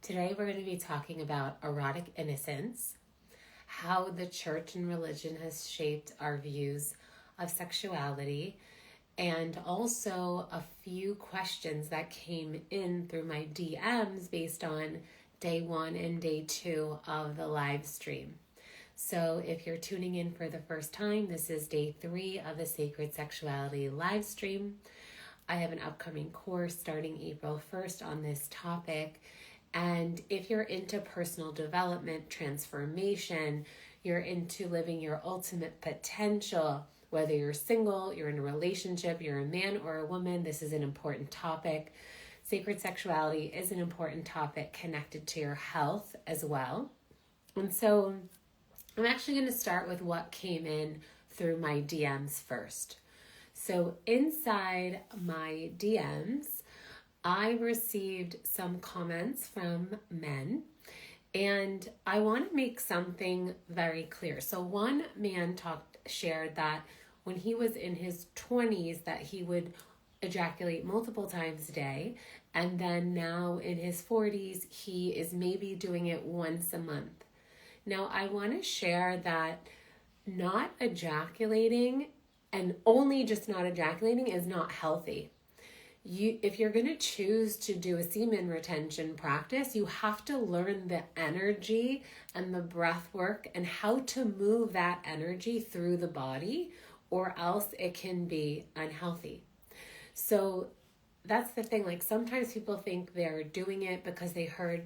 Today we're going to be talking about erotic innocence, how the church and religion has shaped our views of sexuality, and also a few questions that came in through my DMs based on day 1 and day 2 of the live stream. So if you're tuning in for the first time, this is day 3 of the Sacred Sexuality live stream. I have an upcoming course starting April 1st on this topic. And if you're into personal development, transformation, you're into living your ultimate potential, whether you're single, you're in a relationship, you're a man or a woman, this is an important topic. Sacred sexuality is an important topic connected to your health as well. And so I'm actually going to start with what came in through my DMs first. So inside my DMs, I received some comments from men, and I want to make something very clear. So one man shared that when he was in his 20s that he would ejaculate multiple times a day, and then now in his 40s he is maybe doing it once a month. Now I want to share that not ejaculating and only just not ejaculating is not healthy. If you're going to choose to do a semen retention practice, you have to learn the energy and the breath work and how to move that energy through the body, or else it can be unhealthy. So that's the thing. Like sometimes people think they're doing it because they heard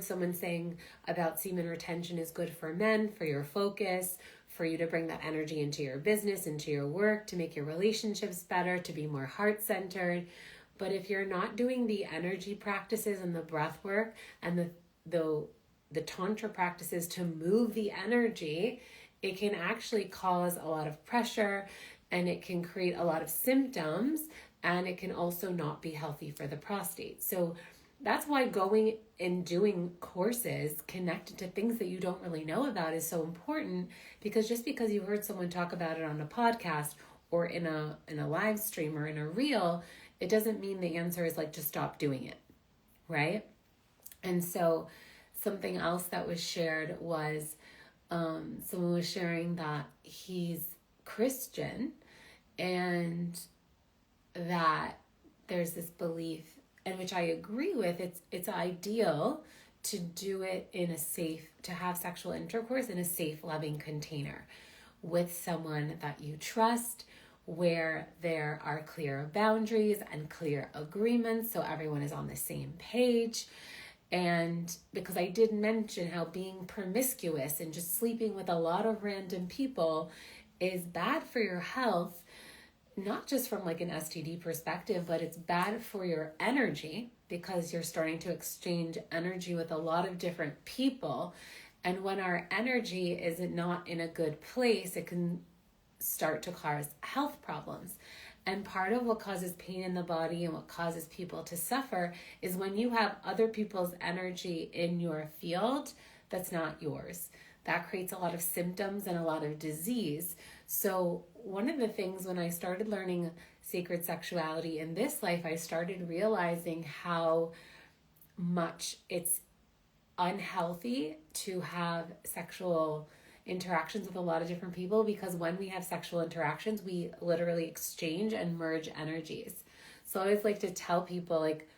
someone saying about semen retention is good for men, for your focus, for you to bring that energy into your business, into your work, to make your relationships better, to be more heart-centered. But if you're not doing the energy practices and the breath work and the tantra practices to move the energy, it can actually cause a lot of pressure and it can create a lot of symptoms, and it can also not be healthy for the prostate. So that's why going and doing courses connected to things that you don't really know about is so important, because just because you heard someone talk about it on a podcast or in a live stream or in a reel, it doesn't mean the answer is like to stop doing it, right? And so something else that was shared was someone was sharing that he's Christian and that there's this belief, and which I agree with, it's ideal to do it to have sexual intercourse in a safe, loving container with someone that you trust, where there are clear boundaries and clear agreements so everyone is on the same page. And because I did mention how being promiscuous and just sleeping with a lot of random people is bad for your health, not just from like an STD perspective, but it's bad for your energy because you're starting to exchange energy with a lot of different people. And when our energy is not in a good place, it can start to cause health problems. And part of what causes pain in the body and what causes people to suffer is when you have other people's energy in your field that's not yours. That creates a lot of symptoms and a lot of disease. So one of the things when I started learning sacred sexuality in this life, I started realizing how much it's unhealthy to have sexual interactions with a lot of different people, because when we have sexual interactions, we literally exchange and merge energies. So I always like to tell people, like,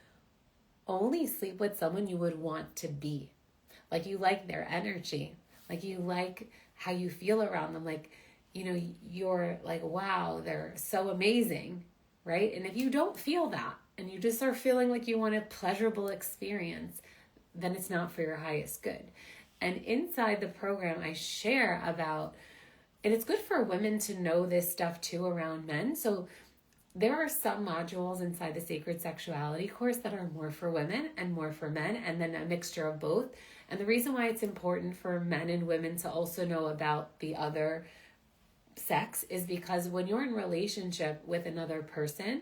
only sleep with someone you would want to be. Like, you like their energy. Like, you like how you feel around them. Like, you're like, wow, they're so amazing, right? And if you don't feel that and you just are feeling like you want a pleasurable experience, then it's not for your highest good. And inside the program, I share about, and it's good for women to know this stuff too around men. So there are some modules inside the Sacred Sexuality course that are more for women and more for men, and then a mixture of both. And the reason why it's important for men and women to also know about the other sex is because when you're in relationship with another person,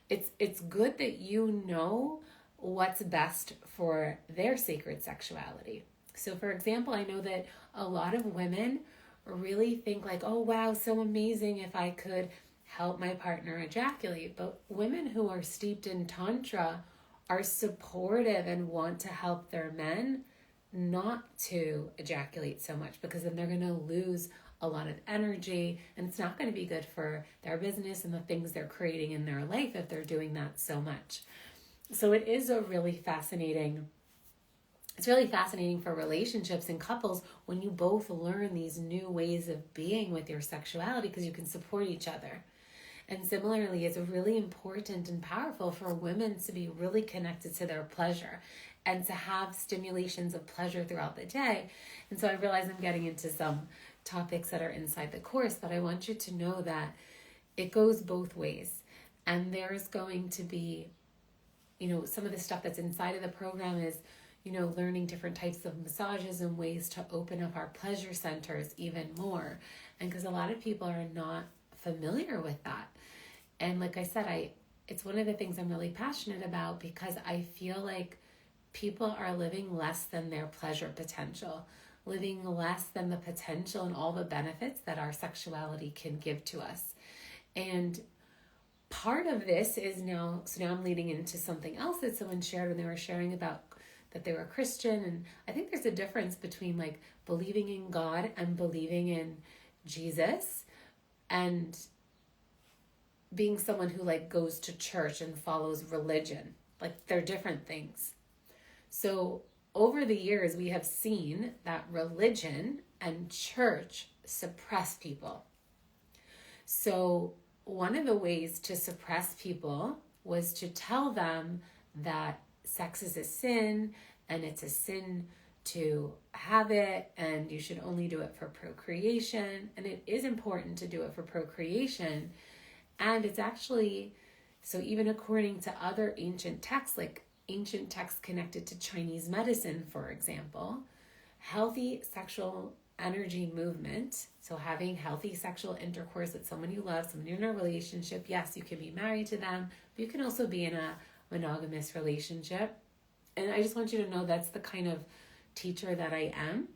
it's good that you know what's best for their sacred sexuality. So for example, I know that a lot of women really think like, oh wow, so amazing if I could help my partner ejaculate. But women who are steeped in Tantra are supportive and want to help their men not to ejaculate so much, because then they're going to lose a lot of energy, and it's not going to be good for their business and the things they're creating in their life if they're doing that so much. So it is a really fascinating, it's really fascinating for relationships and couples when you both learn these new ways of being with your sexuality, because you can support each other. And similarly, it's really important and powerful for women to be really connected to their pleasure and to have stimulations of pleasure throughout the day. And so I realize I'm getting into some topics that are inside the course, but I want you to know that it goes both ways. And there's going to be, some of the stuff that's inside of the program is, learning different types of massages and ways to open up our pleasure centers even more. And because a lot of people are not familiar with that. And like I said, it's one of the things I'm really passionate about, because I feel like people are living less than their pleasure potential, living less than the potential and all the benefits that our sexuality can give to us. And part of this is now I'm leading into something else that someone shared when they were sharing about that they were Christian. And I think there's a difference between like believing in God and believing in Jesus and being someone who like goes to church and follows religion. Like they're different things. So over the years, we have seen that religion and church suppress people. So one of the ways to suppress people was to tell them that sex is a sin, and it's a sin to have it, and you should only do it for procreation. And it is important to do it for procreation. And it's actually, so even according to other ancient texts, like ancient texts connected to Chinese medicine, for example, healthy sexual energy movement, so having healthy sexual intercourse with someone you love, someone you're in a relationship, yes, you can be married to them, but you can also be in a monogamous relationship. And I just want you to know that's the kind of teacher that I am.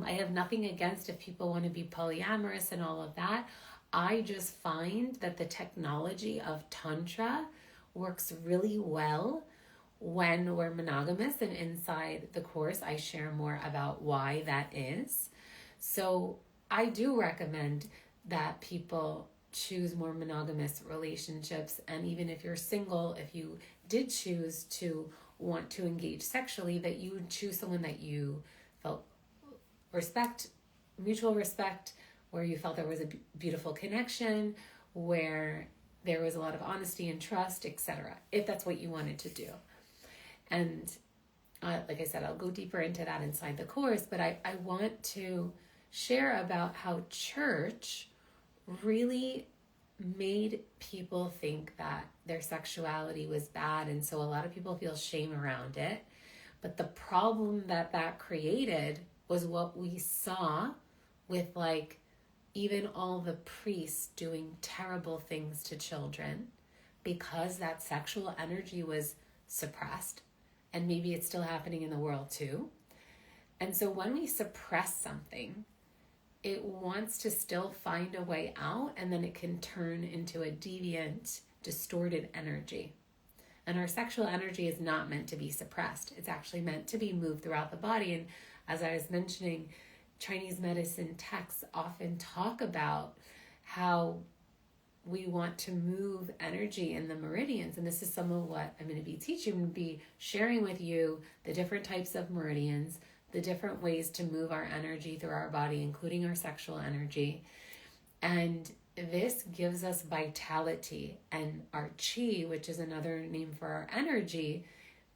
I have nothing against if people want to be polyamorous and all of that. I just find that the technology of Tantra works really well when we're monogamous, and inside the course I share more about why that is. So I do recommend that people choose more monogamous relationships, and even if you're single, if you did choose to want to engage sexually, that you would choose someone that you felt mutual respect, where you felt there was a beautiful connection, where there was a lot of honesty and trust, etc., if that's what you wanted to do. And like I said, I'll go deeper into that inside the course, but I want to share about how church really made people think that their sexuality was bad, and so a lot of people feel shame around it. But the problem that created was what we saw with like even all the priests doing terrible things to children, because that sexual energy was suppressed. And maybe it's still happening in the world too. And so when we suppress something, it wants to still find a way out, and then it can turn into a deviant, distorted energy. And our sexual energy is not meant to be suppressed. It's actually meant to be moved throughout the body. And as I was mentioning, Chinese medicine texts often talk about how we want to move energy in the meridians. And this is some of what I'm going to be teaching. I'm going to be sharing with you the different types of meridians, the different ways to move our energy through our body, including our sexual energy. And this gives us vitality, and our chi, which is another name for our energy,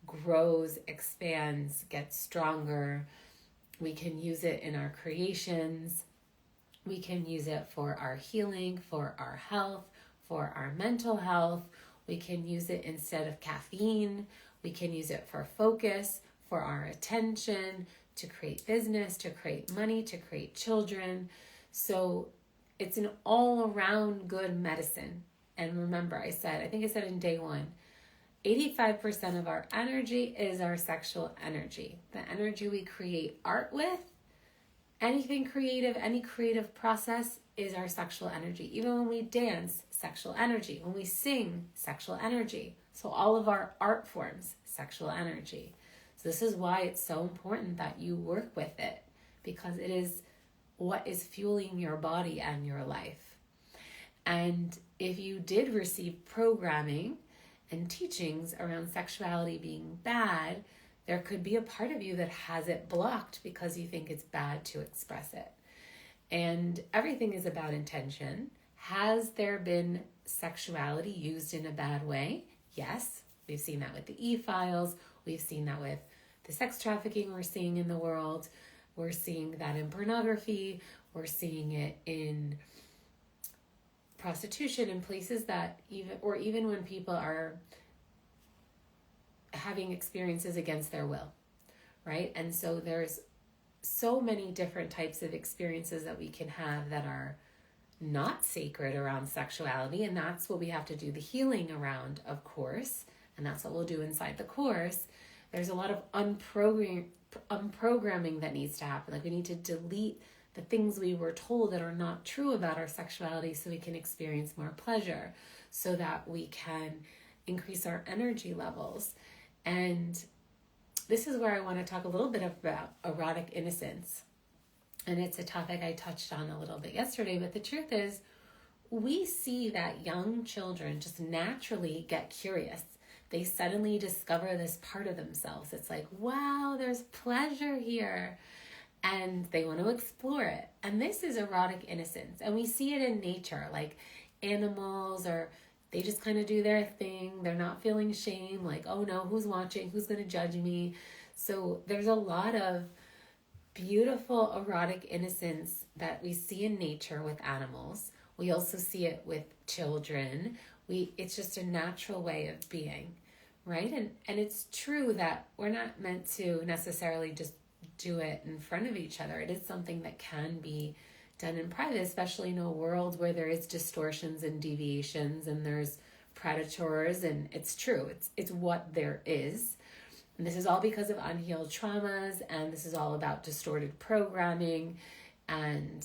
grows, expands, gets stronger. We can use it in our creations. We can use it for our healing, for our health, for our mental health. We can use it instead of caffeine. We can use it for focus, for our attention, to create business, to create money, to create children. So it's an all-around good medicine. And remember, I think I said in day one, 85% of our energy is our sexual energy. The energy we create art with, anything creative, any creative process is our sexual energy. Even when we dance, sexual energy. When we sing, sexual energy. So all of our art forms, sexual energy. So this is why it's so important that you work with it, because it is what is fueling your body and your life. And if you did receive programming and teachings around sexuality being bad, there could be a part of you that has it blocked because you think it's bad to express it. And everything is about intention. Has there been sexuality used in a bad way? Yes. We've seen that with the e-files. We've seen that with the sex trafficking we're seeing in the world. We're seeing that in pornography. We're seeing it in prostitution, in places that even when people are having experiences against their will, right? And so there's so many different types of experiences that we can have that are not sacred around sexuality, and that's what we have to do the healing around, of course, and that's what we'll do inside the course. There's a lot of unprogramming that needs to happen. Like, we need to delete the things we were told that are not true about our sexuality so we can experience more pleasure, so that we can increase our energy levels. And this is where I want to talk a little bit about erotic innocence. And it's a topic I touched on a little bit yesterday, but the truth is, we see that young children just naturally get curious. They suddenly discover this part of themselves. It's like, wow, there's pleasure here. And they want to explore it. And this is erotic innocence. And we see it in nature, like animals, or they just kind of do their thing. They're not feeling shame, like, oh no, who's watching? Who's going to judge me? So there's a lot of beautiful erotic innocence that we see in nature with animals. We also see it with children. It's just a natural way of being, right? And it's true that we're not meant to necessarily just do it in front of each other. It is something that can be done in private, especially in a world where there is distortions and deviations and there's predators, and it's true. It's what there is. And this is all because of unhealed traumas, and this is all about distorted programming and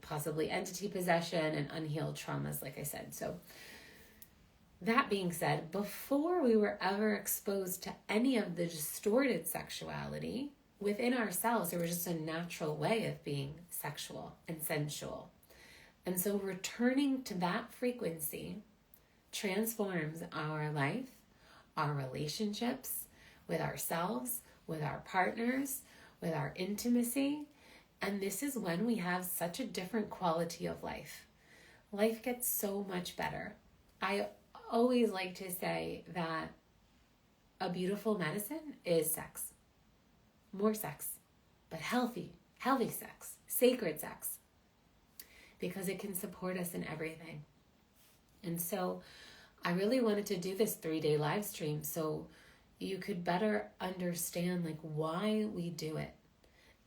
possibly entity possession and unhealed traumas, like I said. So that being said, before we were ever exposed to any of the distorted sexuality within ourselves, there was just a natural way of being sexual and sensual. And so returning to that frequency transforms our life, our relationships with ourselves, with our partners, with our intimacy. And this is when we have such a different quality of life. Life gets so much better. I always like to say that a beautiful medicine is sex. More sex, but healthy sex, sacred sex, because it can support us in everything. And so I really wanted to do this 3-day live stream so you could better understand like why we do it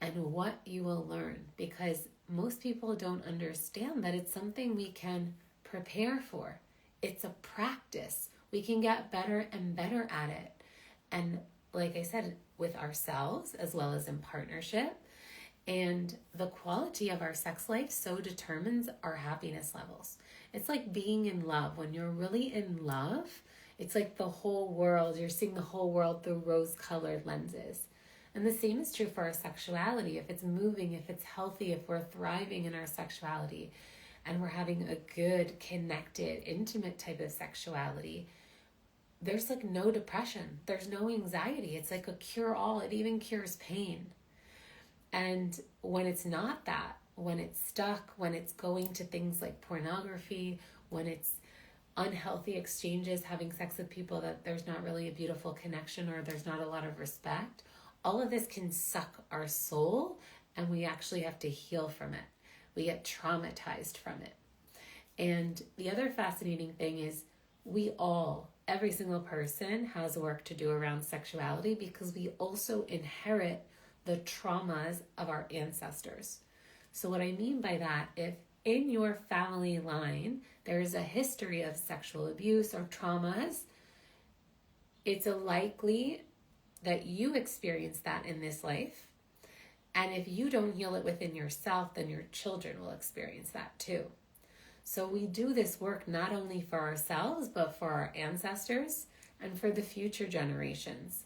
and what you will learn, because most people don't understand that it's something we can prepare for. It's a practice. We can get better and better at it. And like I said, with ourselves as well as in partnership, and the quality of our sex life so determines our happiness levels. It's like being in love. When you're really in love, it's like the whole world, you're seeing the whole world through rose-colored lenses. And the same is true for our sexuality. If it's moving, if it's healthy, if we're thriving in our sexuality, and we're having a good, connected, intimate type of sexuality, there's like no depression. There's no anxiety. It's like a cure-all. It even cures pain. And when it's not that, when it's stuck, when it's going to things like pornography, when it's unhealthy exchanges, having sex with people that there's not really a beautiful connection or there's not a lot of respect, all of this can suck our soul, and we actually have to heal from it. We get traumatized from it. And the other fascinating thing is every single person has work to do around sexuality, because we also inherit the traumas of our ancestors. So what I mean by that, if in your family line there is a history of sexual abuse or traumas, it's likely that you experience that in this life. And if you don't heal it within yourself, then your children will experience that too. So we do this work not only for ourselves, but for our ancestors, and for the future generations.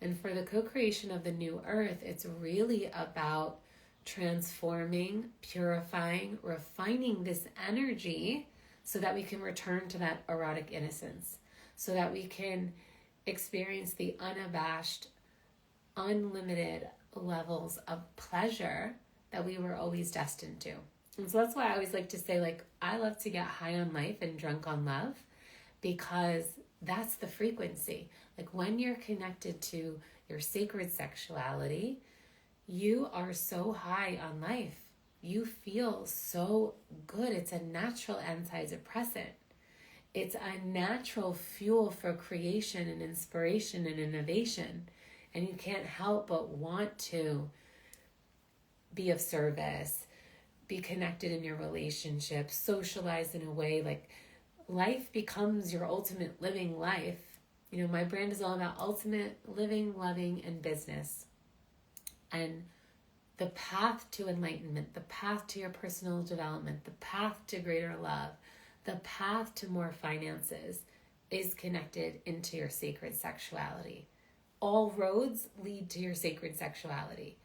And for the co-creation of the new earth, it's really about transforming, purifying, refining this energy so that we can return to that erotic innocence, so that we can experience the unabashed, unlimited levels of pleasure that we were always destined to. And so that's why I always like to say, like, I love to get high on life and drunk on love, because that's the frequency. Like, when you're connected to your sacred sexuality, you are so high on life. You feel so good. It's a natural antidepressant. It's a natural fuel for creation and inspiration and innovation. And you can't help but want to be of service, be connected in your relationships, socialize in a way like life becomes your ultimate living life. You know, my brand is all about ultimate living, loving, and business. And the path to enlightenment, the path to your personal development, the path to greater love, the path to more finances is connected into your sacred sexuality. All roads lead to your sacred sexuality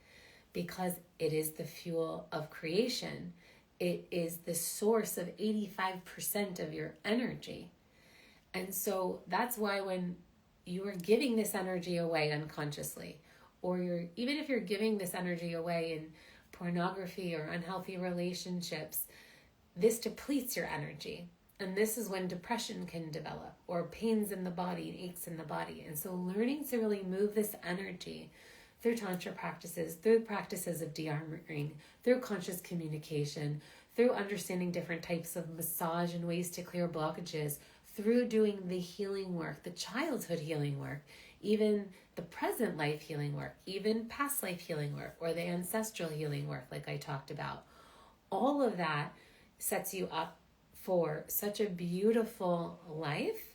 because it is the fuel of creation. It is the source of 85% of your energy. And so that's why when you are giving this energy away unconsciously, or even if you're giving this energy away in pornography or unhealthy relationships, this depletes your energy. And this is when depression can develop, or pains in the body and aches in the body. And so learning to really move this energy through Tantra practices, through practices of de-armoring, through conscious communication, through understanding different types of massage and ways to clear blockages, through doing the healing work, the childhood healing work, even the present life healing work, even past life healing work, or the ancestral healing work like I talked about. All of that sets you up for such a beautiful life.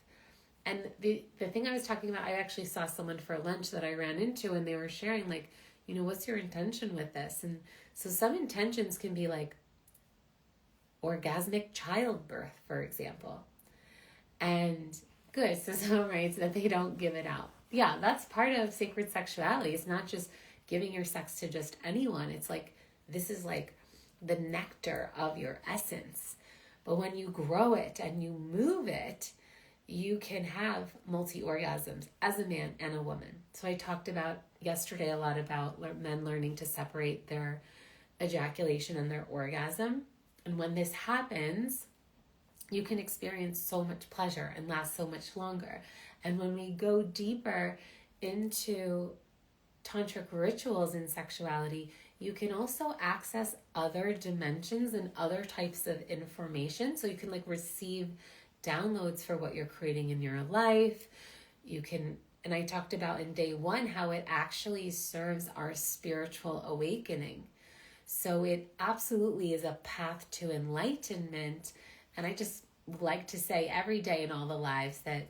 And the thing I was talking about, I actually saw someone for lunch that I ran into, and they were sharing, like, you know, what's your intention with this? And so some intentions can be like orgasmic childbirth, for example. And good, so some writes that they don't give it out. Yeah, that's part of sacred sexuality. It's not just giving your sex to just anyone. It's like, this is like the nectar of your essence. But when you grow it and you move it, you can have multi-orgasms as a man and a woman. So I talked about yesterday a lot about men learning to separate their ejaculation and their orgasm. And when this happens, you can experience so much pleasure and last so much longer. And when we go deeper into tantric rituals in sexuality, you can also access other dimensions and other types of information. So you can like receive downloads for what you're creating in your life. You can, and I talked about in day one how it actually serves our spiritual awakening. So it absolutely is a path to enlightenment. And I just like to say every day in all the lives that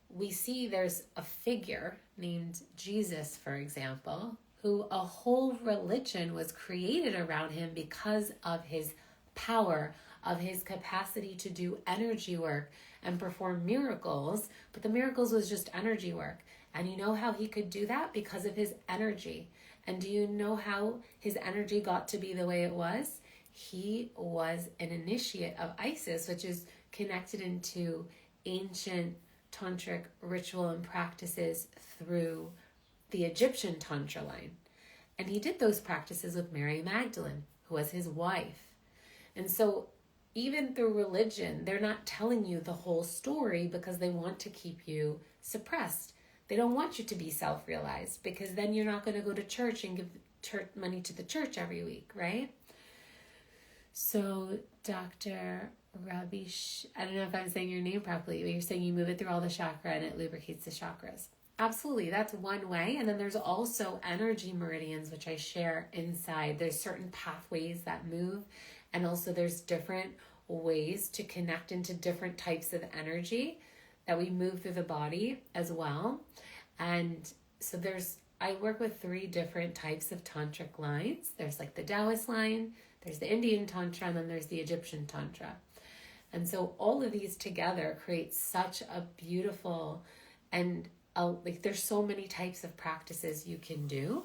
we see there's a figure named Jesus, for example, who a whole religion was created around him because of his power, of his capacity to do energy work and perform miracles. But the miracles was just energy work. And you know how he could do that? Because of his energy. And do you know how his energy got to be the way it was? He was an initiate of Isis, which is connected into ancient tantric ritual and practices through the Egyptian tantra line. And he did those practices with Mary Magdalene, who was his wife. And so even through religion, they're not telling you the whole story because they want to keep you suppressed. They don't want you to be self-realized, because then you're not going to go to church and give church money to the church every week, right? So Dr. Rabish, I don't know if I'm saying your name properly, but you're saying you move it through all the chakra and it lubricates the chakras. Absolutely, that's one way. And then there's also energy meridians, which I share inside. There's certain pathways that move, and also there's different ways to connect into different types of energy that we move through the body as well. And so I work with 3 different types of tantric lines. There's like the Taoist line, there's the Indian Tantra, and then there's the Egyptian Tantra. And so all of these together create such a beautiful And like there's so many types of practices you can do.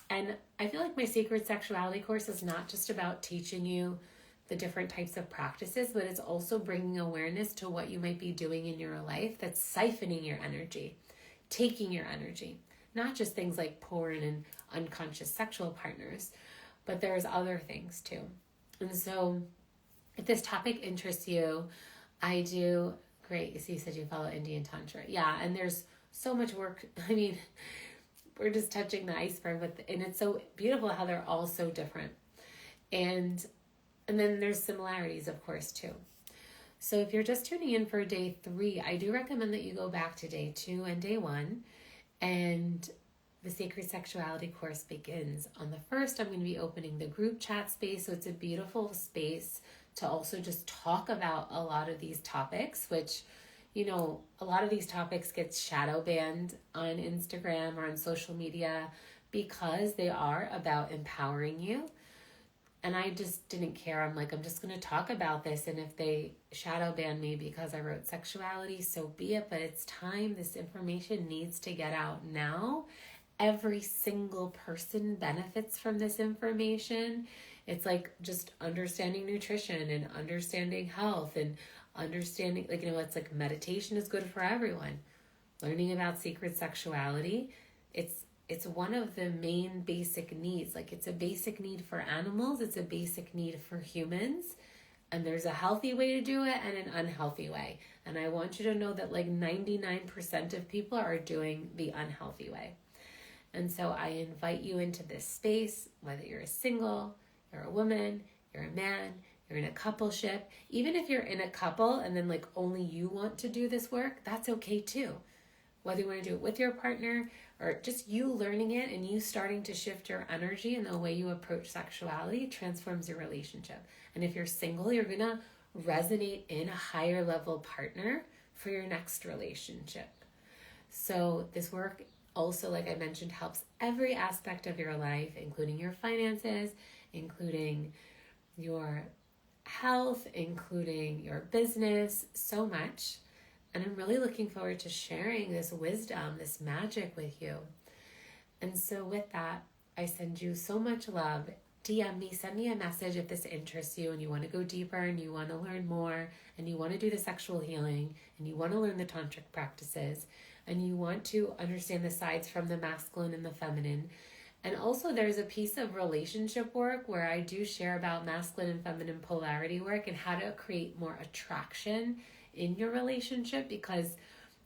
And I feel like my Sacred Sexuality course is not just about teaching you the different types of practices, but it's also bringing awareness to what you might be doing in your life that's siphoning your energy, taking your energy. Not just things like porn and unconscious sexual partners, but there's other things too. And so if this topic interests you, I do, great. So you said you follow Indian Tantra. Yeah, and there's so much work. I mean, we're just touching the iceberg, and it's so beautiful how they're all so different. And then there's similarities, of course, too. So if you're just tuning in for day 3, I do recommend that you go back to day 2 and day 1. And the Sacred Sexuality course begins on the 1st. I'm going to be opening the group chat space. So it's a beautiful space to also just talk about a lot of these topics, which, a lot of these topics get shadow banned on Instagram or on social media because they are about empowering you. And I just didn't care. I'm like, I'm just going to talk about this. And if they shadow ban me because I wrote sexuality, so be it. But it's time. This information needs to get out now. Every single person benefits from this information. It's like just understanding nutrition and understanding health and understanding, it's like meditation is good for everyone. Learning about secret sexuality, it's one of the main basic needs. Like it's a basic need for animals. It's a basic need for humans. And there's a healthy way to do it and an unhealthy way. And I want you to know that like 99% of people are doing the unhealthy way. And so I invite you into this space, whether you're a single, you're a woman, you're a man, you're in a coupleship. Even if you're in a couple and then like only you want to do this work, that's okay too. Whether you want to do it with your partner or just you learning it and you starting to shift your energy and the way you approach sexuality transforms your relationship. And if you're single, you're going to resonate in a higher level partner for your next relationship. So this work also, like I mentioned, helps every aspect of your life, including your finances, including your health, including your business, so much. And I'm really looking forward to sharing this wisdom, this magic with you. And so with that, I send you so much love. DM me, send me a message if this interests you and you want to go deeper and you want to learn more and you want to do the sexual healing and you want to learn the tantric practices and you want to understand the sides from the masculine and the feminine. And also there's a piece of relationship work where I do share about masculine and feminine polarity work and how to create more attraction in your relationship, because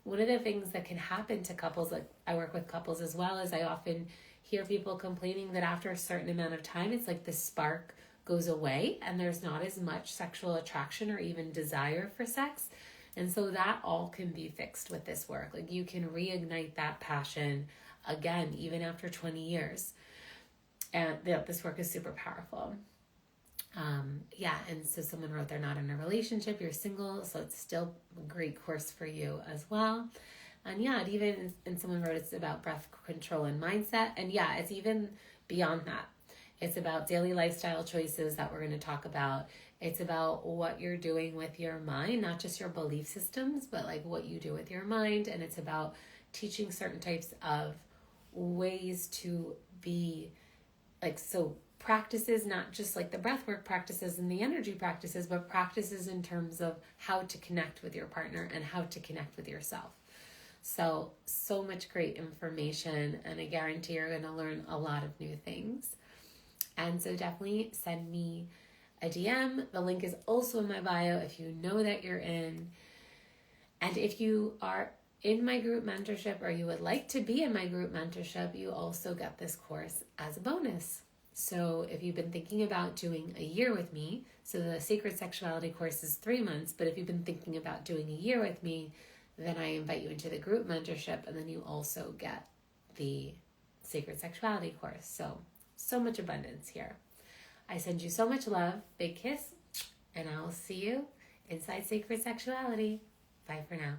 one of the things that can happen to couples, like I work with couples as well, is I often hear people complaining that after a certain amount of time, it's like the spark goes away and there's not as much sexual attraction or even desire for sex. And so that all can be fixed with this work. Like you can reignite that passion again, even after 20 years. And this work is super powerful. And so someone wrote they're not in a relationship, you're single, so it's still a great course for you as well. And someone wrote it's about breath control and mindset. And it's even beyond that. It's about daily lifestyle choices that we're going to talk about. It's about what you're doing with your mind, not just your belief systems, but like what you do with your mind. And it's about teaching certain types of ways to be practices, not just like the breathwork practices and the energy practices, but practices in terms of how to connect with your partner and how to connect with yourself. So much great information, and I guarantee you're going to learn a lot of new things. And so definitely send me a DM. The link is also in my bio if you know that you're in. And if you are in my group mentorship or you would like to be in my group mentorship, you also get this course as a bonus. So if you've been thinking about doing a year with me, so the Sacred Sexuality course is 3 months, but if you've been thinking about doing a year with me, then I invite you into the group mentorship, and then you also get the Sacred Sexuality course. So much abundance here. I send you so much love, big kiss, and I will see you inside Sacred Sexuality. Bye for now.